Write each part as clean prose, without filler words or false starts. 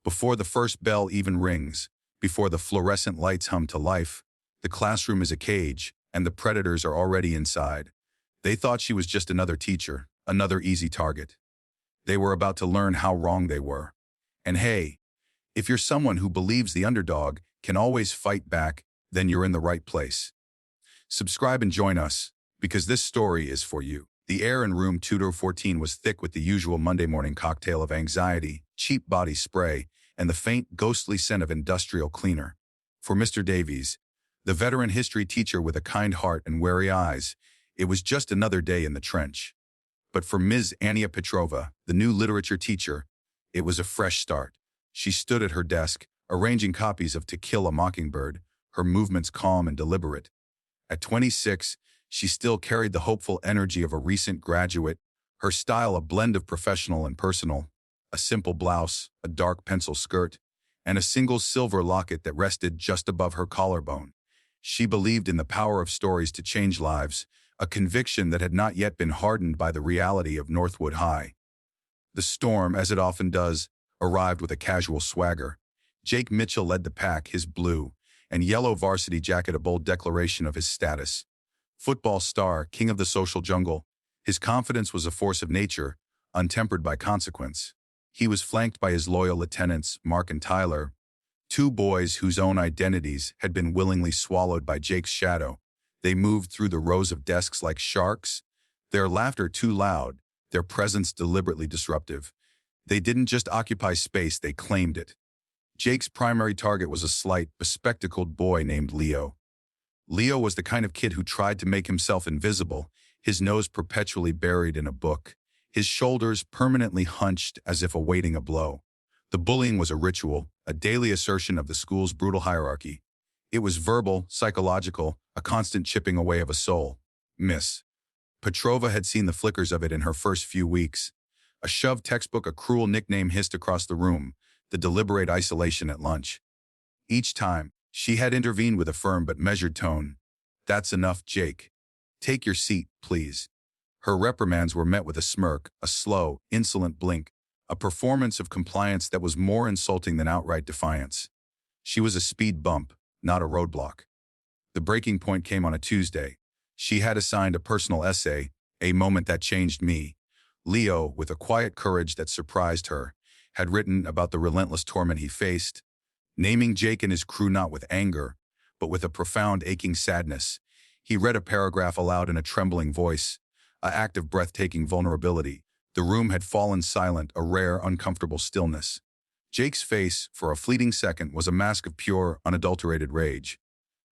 Before the first bell even rings, before the fluorescent lights hum to life, the classroom is a cage, and the predators are already inside. They thought she was just another teacher, another easy target. They were about to learn how wrong they were. And hey, if you're someone who believes the underdog can always fight back, then you're in the right place. Subscribe and join us, because this story is for you. The air in room 214 was thick with the usual Monday morning cocktail of anxiety, cheap body spray, and the faint, ghostly scent of industrial cleaner. For Mr. Davies, the veteran history teacher with a kind heart and wary eyes, it was just another day in the trench. But for Ms. Ania Petrova, the new literature teacher, it was a fresh start. She stood at her desk, arranging copies of To Kill a Mockingbird, her movements calm and deliberate. At 26, she still carried the hopeful energy of a recent graduate, her style a blend of professional and personal, a simple blouse, a dark pencil skirt, and a single silver locket that rested just above her collarbone. She believed in the power of stories to change lives, a conviction that had not yet been hardened by the reality of Northwood High. The storm, as it often does, arrived with a casual swagger. Jake Mitchell led the pack, his blue and yellow varsity jacket a bold declaration of his status. Football star, king of the social jungle, his confidence was a force of nature, untempered by consequence. He was flanked by his loyal lieutenants, Mark and Tyler, two boys whose own identities had been willingly swallowed by Jake's shadow. They moved through the rows of desks like sharks, their laughter too loud, their presence deliberately disruptive. They didn't just occupy space, they claimed it. Jake's primary target was a slight, bespectacled boy named Leo. Leo was the kind of kid who tried to make himself invisible, his nose perpetually buried in a book, his shoulders permanently hunched as if awaiting a blow. The bullying was a ritual, a daily assertion of the school's brutal hierarchy. It was verbal, psychological, a constant chipping away of a soul. Miss Petrova had seen the flickers of it in her first few weeks. A shoved textbook, a cruel nickname hissed across the room, the deliberate isolation at lunch. Each time, she had intervened with a firm but measured tone. "That's enough, Jake. Take your seat, please." Her reprimands were met with a smirk, a slow, insolent blink, a performance of compliance that was more insulting than outright defiance. She was a speed bump, not a roadblock. The breaking point came on a Tuesday. She had assigned a personal essay, A Moment That Changed Me. Leo, with a quiet courage that surprised her, had written about the relentless torment he faced, naming Jake and his crew not with anger, but with a profound aching sadness. He read a paragraph aloud in a trembling voice, an act of breathtaking vulnerability. The room had fallen silent, a rare, uncomfortable stillness. Jake's face, for a fleeting second, was a mask of pure, unadulterated rage.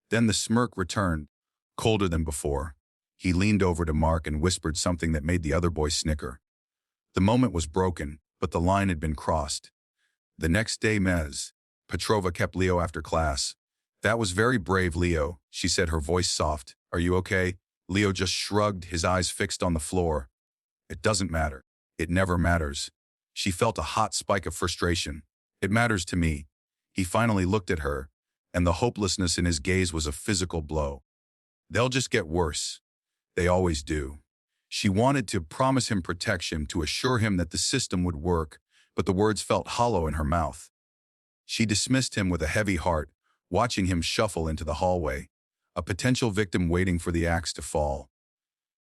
Then the smirk returned, colder than before. He leaned over to Mark and whispered something that made the other boy snicker. The moment was broken, but the line had been crossed. The next day, Ms. Petrova kept Leo after class. "That was very brave, Leo," she said, her voice soft. "Are you okay?" Leo just shrugged, his eyes fixed on the floor. "It doesn't matter. It never matters." She felt a hot spike of frustration. "It matters to me." He finally looked at her, and the hopelessness in his gaze was a physical blow. "They'll just get worse. They always do." She wanted to promise him protection, to assure him that the system would work, but the words felt hollow in her mouth. She dismissed him with a heavy heart, watching him shuffle into the hallway, a potential victim waiting for the axe to fall.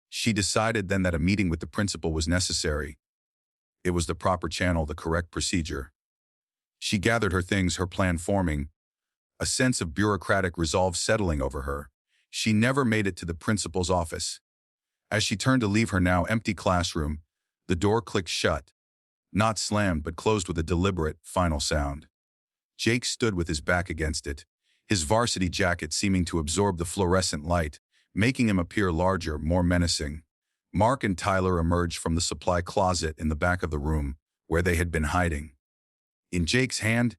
She decided then that a meeting with the principal was necessary. It was the proper channel, the correct procedure. She gathered her things, her plan forming, a sense of bureaucratic resolve settling over her. She never made it to the principal's office. As she turned to leave her now empty classroom, the door clicked shut. Not slammed, but closed with a deliberate, final sound. Jake stood with his back against it, his varsity jacket seeming to absorb the fluorescent light, making him appear larger, more menacing. Mark and Tyler emerged from the supply closet in the back of the room, where they had been hiding. In Jake's hand,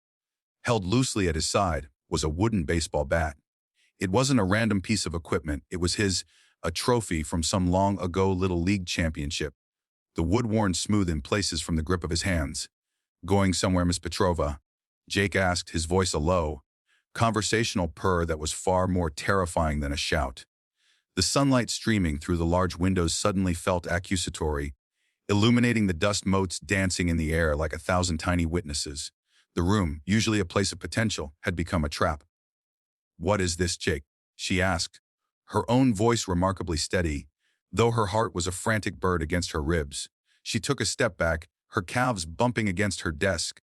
held loosely at his side, was a wooden baseball bat. It wasn't a random piece of equipment, it was a trophy from some long ago Little League championship, the wood worn smooth in places from the grip of his hands. "Going somewhere, Miss Petrova?" Jake asked, his voice a low, conversational purr that was far more terrifying than a shout. The sunlight streaming through the large windows suddenly felt accusatory, illuminating the dust motes dancing in the air like 1,000 tiny witnesses. The room, usually a place of potential, had become a trap. "What is this, Jake?" she asked, her own voice remarkably steady, though her heart was a frantic bird against her ribs. She took a step back, her calves bumping against her desk.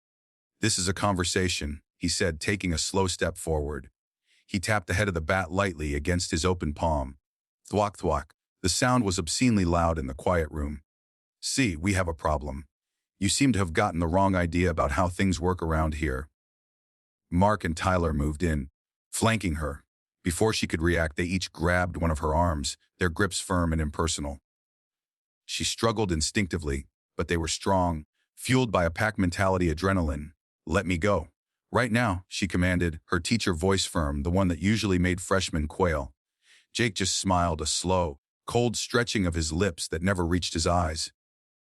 "This is a conversation," he said, taking a slow step forward. He tapped the head of the bat lightly against his open palm. Thwack thwack. The sound was obscenely loud in the quiet room. "See, we have a problem. You seem to have gotten the wrong idea about how things work around here." Mark and Tyler moved in, flanking her. Before she could react, they each grabbed one of her arms, their grips firm and impersonal. She struggled instinctively, but they were strong, fueled by a pack mentality adrenaline. "Let me go. Right now," she commanded, her teacher voice firm, the one that usually made freshmen quail. Jake just smiled, a slow, cold stretching of his lips that never reached his eyes.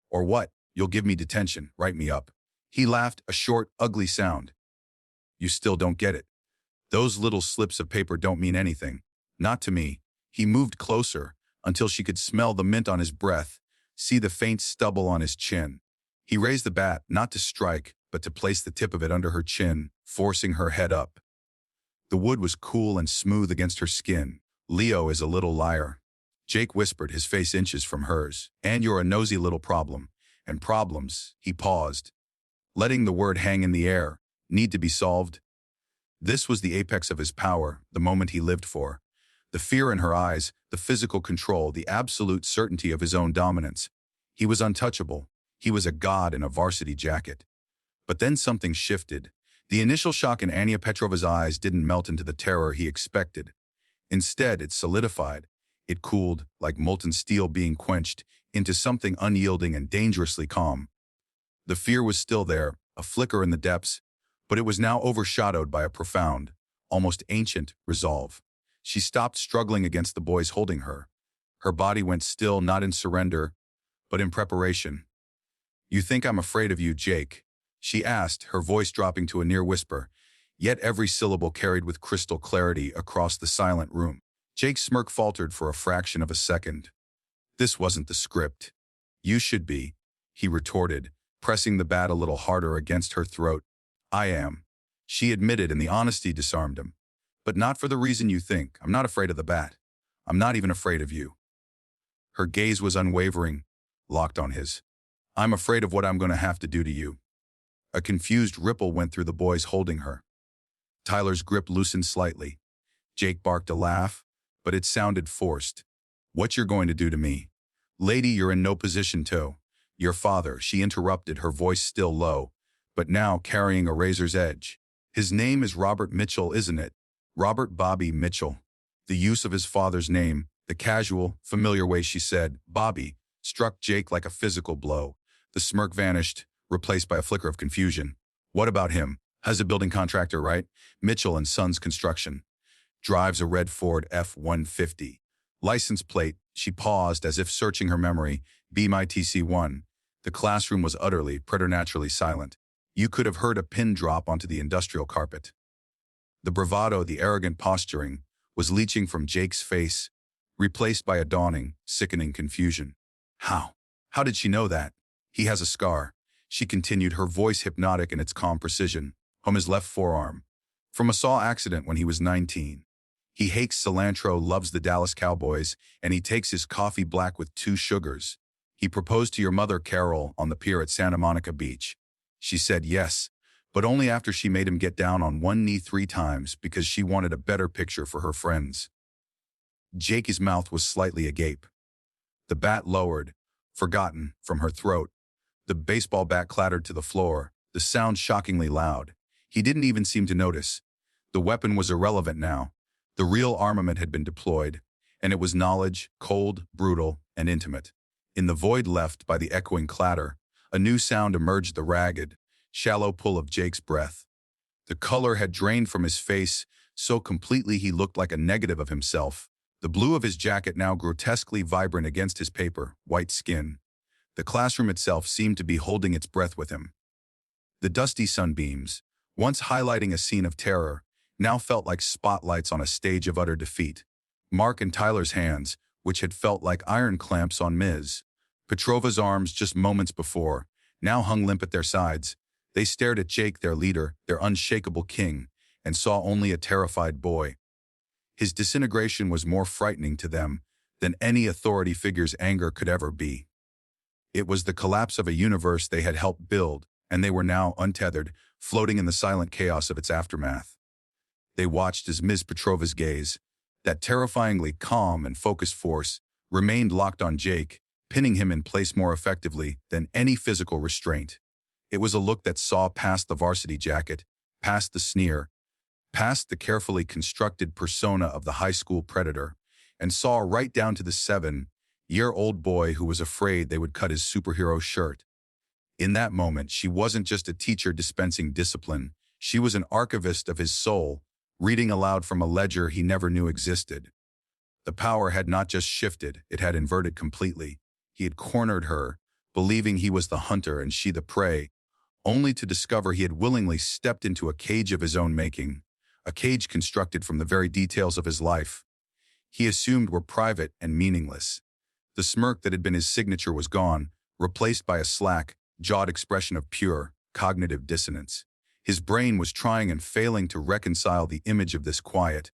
"Or what? You'll give me detention, write me up." He laughed, a short, ugly sound. "You still don't get it. Those little slips of paper don't mean anything. Not to me." He moved closer, until she could smell the mint on his breath, see the faint stubble on his chin. He raised the bat, not to strike, but to place the tip of it under her chin, forcing her head up. The wood was cool and smooth against her skin. "Leo is a little liar." Jake whispered, his face inches from hers. "And you're a nosy little problem." And problems, he paused, letting the word hang in the air, need to be solved. This was the apex of his power, the moment he lived for. The fear in her eyes, the physical control, the absolute certainty of his own dominance. He was untouchable. He was a god in a varsity jacket. But then something shifted. The initial shock in Anya Petrova's eyes didn't melt into the terror he expected. Instead, it solidified. It cooled, like molten steel being quenched, into something unyielding and dangerously calm. The fear was still there, a flicker in the depths, but it was now overshadowed by a profound, almost ancient, resolve. She stopped struggling against the boys holding her. Her body went still, not in surrender, but in preparation. "You think I'm afraid of you, Jake?" she asked, her voice dropping to a near whisper, yet every syllable carried with crystal clarity across the silent room. Jake's smirk faltered for a fraction of a second. "This wasn't the script." "You should be," he retorted, pressing the bat a little harder against her throat. "I am," she admitted, and the honesty disarmed him. "But not for the reason you think. I'm not afraid of the bat. I'm not even afraid of you." Her gaze was unwavering, locked on his. "I'm afraid of what I'm going to have to do to you." A confused ripple went through the boys holding her. Tyler's grip loosened slightly. Jake barked a laugh, but it sounded forced. "What you're going to do to me?" "Lady, you're in no position to." "Your father," she interrupted, her voice still low, but now carrying a razor's edge. "His name is Robert Mitchell, isn't it? Robert Bobby Mitchell." The use of his father's name, the casual, familiar way she said, "Bobby," struck Jake like a physical blow. The smirk vanished, replaced by a flicker of confusion. "What about him? Has a building contractor, right? Mitchell and Sons Construction. Drives a red Ford F-150. License plate." She paused as if searching her memory. "BMITC1. The classroom was utterly, preternaturally silent. You could have heard a pin drop onto the industrial carpet. The bravado, the arrogant posturing, was leaching from Jake's face, replaced by a dawning, sickening confusion. How did she know that? "He has a scar," she continued, her voice hypnotic in its calm precision, "on his left forearm. From a saw accident when he was 19. He hates cilantro, loves the Dallas Cowboys, and he takes his coffee black with 2 sugars. He proposed to your mother, Carol, on the pier at Santa Monica Beach. She said yes, but only after she made him get down on one knee 3 times because she wanted a better picture for her friends." Jakey's mouth was slightly agape. The bat lowered, forgotten, from her throat. The baseball bat clattered to the floor, the sound shockingly loud. He didn't even seem to notice. The weapon was irrelevant now. The real armament had been deployed, and it was knowledge, cold, brutal, and intimate. In the void left by the echoing clatter, a new sound emerged, the ragged, shallow pull of Jake's breath. The color had drained from his face so completely he looked like a negative of himself. The blue of his jacket now grotesquely vibrant against his paper, white skin. The classroom itself seemed to be holding its breath with him. The dusty sunbeams, once highlighting a scene of terror, now felt like spotlights on a stage of utter defeat. Mark and Tyler's hands, which had felt like iron clamps on Ms. Petrova's arms just moments before, now hung limp at their sides. They stared at Jake, their leader, their unshakable king, and saw only a terrified boy. His disintegration was more frightening to them than any authority figure's anger could ever be. It was the collapse of a universe they had helped build, and they were now untethered, floating in the silent chaos of its aftermath. They watched as Ms. Petrova's gaze, that terrifyingly calm and focused force, remained locked on Jake, pinning him in place more effectively than any physical restraint. It was a look that saw past the varsity jacket, past the sneer, past the carefully constructed persona of the high school predator, and saw right down to the 7-year-old boy who was afraid they would cut his superhero shirt. In that moment, she wasn't just a teacher dispensing discipline. She was an archivist of his soul, reading aloud from a ledger he never knew existed. The power had not just shifted, it had inverted completely. He had cornered her, believing he was the hunter and she the prey, only to discover he had willingly stepped into a cage of his own making, a cage constructed from the very details of his life he assumed were private and meaningless. The smirk that had been his signature was gone, replaced by a slack-jawed expression of pure, cognitive dissonance. His brain was trying and failing to reconcile the image of this quiet,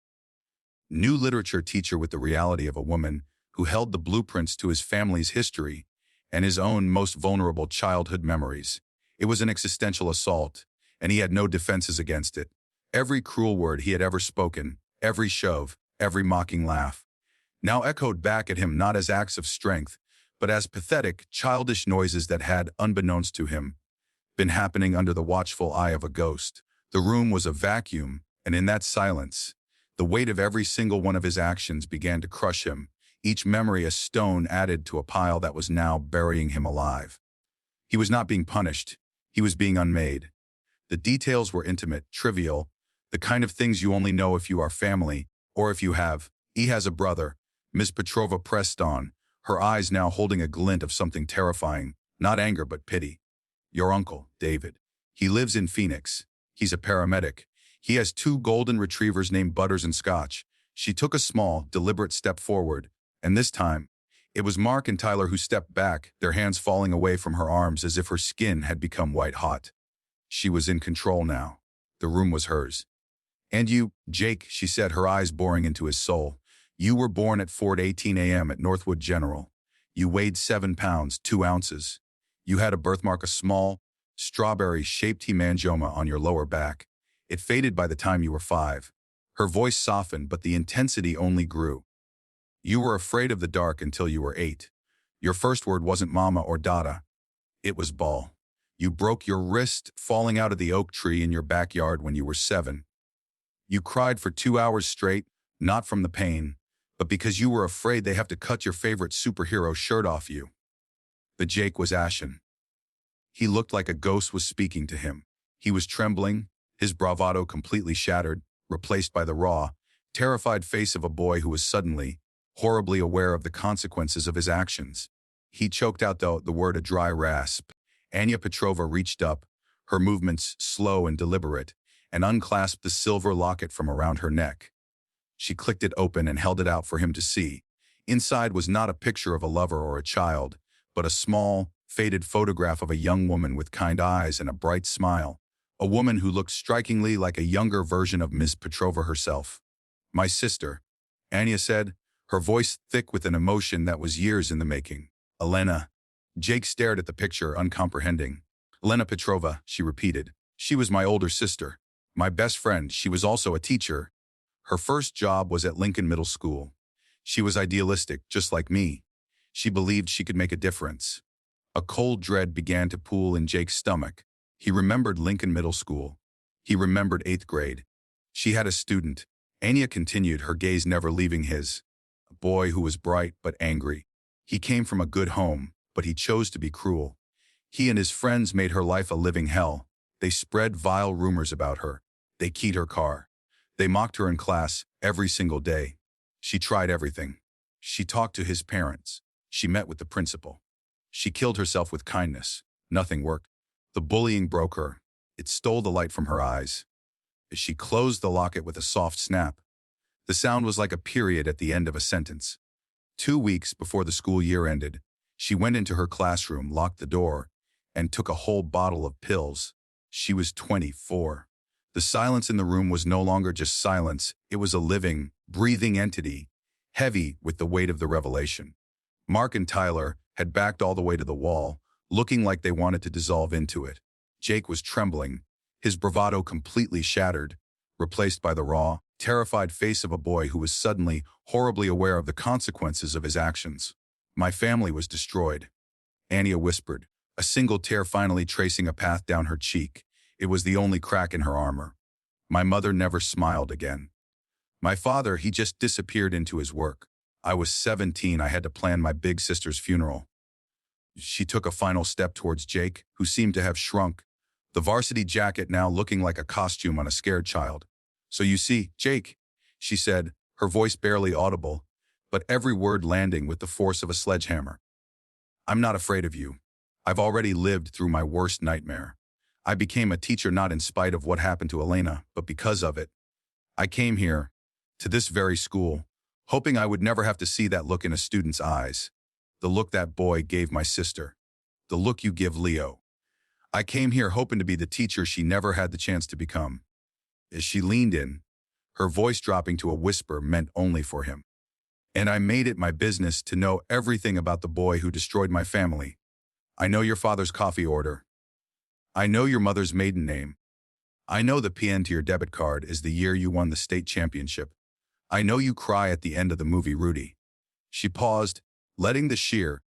new literature teacher with the reality of a woman who held the blueprints to his family's history and his own most vulnerable childhood memories. It was an existential assault, and he had no defenses against it. Every cruel word he had ever spoken, every shove, every mocking laugh, now echoed back at him not as acts of strength, but as pathetic, childish noises that had, unbeknownst to him, been happening under the watchful eye of a ghost. The room was a vacuum, and in that silence, the weight of every single one of his actions began to crush him, each memory a stone added to a pile that was now burying him alive. He was not being punished, he was being unmade. The details were intimate, trivial, the kind of things you only know if you are family, or if you have. He has a brother. Ms. Petrova pressed on, her eyes now holding a glint of something terrifying, not anger but pity. Your uncle, David. He lives in Phoenix. He's a paramedic. He has 2 golden retrievers named Butters and Scotch. She took a small, deliberate step forward, and this time, it was Mark and Tyler who stepped back, their hands falling away from her arms as if her skin had become white-hot. She was in control now. The room was hers. And you, Jake, she said, her eyes boring into his soul. You were born at 4:18 a.m. at Northwood General. You weighed 7 pounds, 2 ounces. You had a birthmark, a small, strawberry-shaped hemangioma on your lower back. It faded by the time you were 5. Her voice softened, but the intensity only grew. You were afraid of the dark until you were 8. Your first word wasn't mama or dada. It was ball. You broke your wrist falling out of the oak tree in your backyard when you were 7. You cried for 2 hours straight, not from the pain, but because you were afraid they have to cut your favorite superhero shirt off you. But Jake was ashen. He looked like a ghost was speaking to him. He was trembling, his bravado completely shattered, replaced by the raw, terrified face of a boy who was suddenly, horribly aware of the consequences of his actions. He choked out the word, a dry rasp. Anya Petrova reached up, her movements slow and deliberate, and unclasped the silver locket from around her neck. She clicked it open and held it out for him to see. Inside was not a picture of a lover or a child, but a small, faded photograph of a young woman with kind eyes and a bright smile, a woman who looked strikingly like a younger version of Ms. Petrova herself. My sister, Anya said, her voice thick with an emotion that was years in the making. Elena. Jake stared at the picture, uncomprehending. Elena Petrova, she repeated. She was my older sister. My best friend. She was also a teacher. Her first job was at Lincoln Middle School. She was idealistic, just like me. She believed she could make a difference. A cold dread began to pool in Jake's stomach. He remembered Lincoln Middle School. He remembered 8th grade. She had a student. Anya continued, her gaze never leaving his. A boy who was bright but angry. He came from a good home, but he chose to be cruel. He and his friends made her life a living hell. They spread vile rumors about her. They keyed her car. They mocked her in class every single day. She tried everything. She talked to his parents. She met with the principal. She killed herself with kindness. Nothing worked. The bullying broke her. It stole the light from her eyes. As she closed the locket with a soft snap, the sound was like a period at the end of a sentence. 2 weeks before the school year ended, she went into her classroom, locked the door, and took a whole bottle of pills. She was 24. The silence in the room was no longer just silence. It was a living, breathing entity, heavy with the weight of the revelation. Mark and Tyler had backed all the way to the wall, looking like they wanted to dissolve into it. Jake was trembling, his bravado completely shattered, replaced by the raw, terrified face of a boy who was suddenly horribly aware of the consequences of his actions. My family was destroyed, Anya whispered, a single tear finally tracing a path down her cheek. It was the only crack in her armor. My mother never smiled again. My father, he just disappeared into his work. I was 17, I had to plan my big sister's funeral. She took a final step towards Jake, who seemed to have shrunk, the varsity jacket now looking like a costume on a scared child. So you see, Jake, she said, her voice barely audible, but every word landing with the force of a sledgehammer. I'm not afraid of you. I've already lived through my worst nightmare. I became a teacher not in spite of what happened to Elena, but because of it. I came here, to this very school, hoping I would never have to see that look in a student's eyes. The look that boy gave my sister. The look you give Leo. I came here hoping to be the teacher she never had the chance to become. As she leaned in, her voice dropping to a whisper meant only for him. And I made it my business to know everything about the boy who destroyed my family. I know your father's coffee order. I know your mother's maiden name. I know the PN to your debit card is the year you won the state championship. I know you cry at the end of the movie Rudy. She paused, letting the sheer,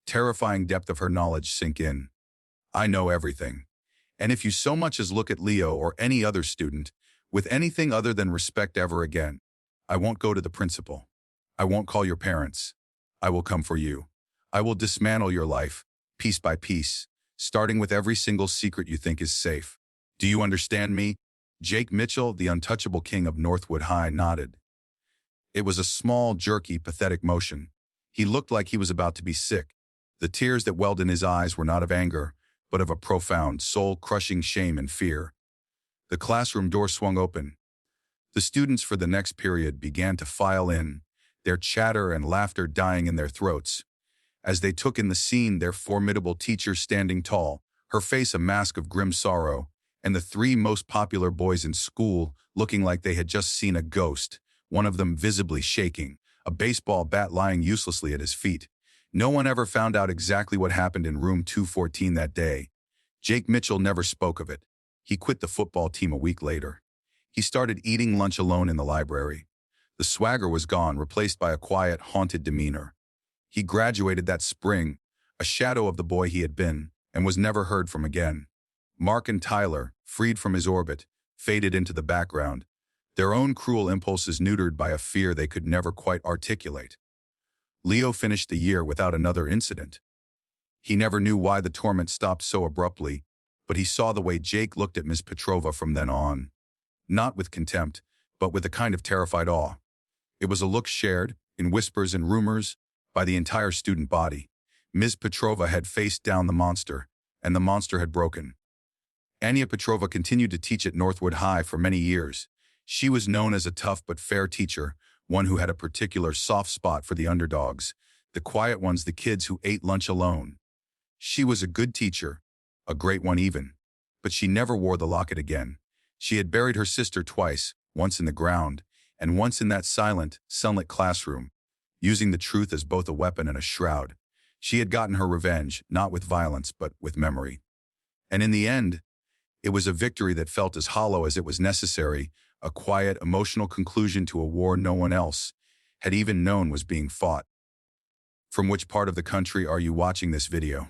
terrifying depth of her knowledge sink in. I know everything. And if you so much as look at Leo or any other student with anything other than respect ever again, I won't go to the principal. I won't call your parents. I will come for you. I will dismantle your life, piece by piece, starting with every single secret you think is safe. Do you understand me? Jake Mitchell, the untouchable king of Northwood High, nodded. It was a small, jerky, pathetic motion. He looked like he was about to be sick. The tears that welled in his eyes were not of anger, but of a profound, soul-crushing shame and fear. The classroom door swung open. The students for the next period began to file in, their chatter and laughter dying in their throats. As they took in the scene, their formidable teacher standing tall, her face a mask of grim sorrow, and the three most popular boys in school looking like they had just seen a ghost, one of them visibly shaking, a baseball bat lying uselessly at his feet. No one ever found out exactly what happened in room 214 that day. Jake Mitchell never spoke of it. He quit the football team a week later. He started eating lunch alone in the library. The swagger was gone, replaced by a quiet, haunted demeanor. He graduated that spring, a shadow of the boy he had been, and was never heard from again. Mark and Tyler, freed from his orbit, faded into the background, their own cruel impulses neutered by a fear they could never quite articulate. Leo finished the year without another incident. He never knew why the torment stopped so abruptly, but he saw the way Jake looked at Ms. Petrova from then on. Not with contempt, but with a kind of terrified awe. It was a look shared, in whispers and rumors, by the entire student body. Ms. Petrova had faced down the monster, and the monster had broken. Anya Petrova continued to teach at Northwood High for many years. She was known as a tough but fair teacher, one who had a particular soft spot for the underdogs, the quiet ones, the kids who ate lunch alone. She was a good teacher, a great one even, but she never wore the locket again. She had buried her sister twice, once in the ground, and once in that silent, sunlit classroom, using the truth as both a weapon and a shroud. She had gotten her revenge, not with violence, but with memory. And in the end, it was a victory that felt as hollow as it was necessary, a quiet, emotional conclusion to a war no one else had even known was being fought. From which part of the country are you watching this video?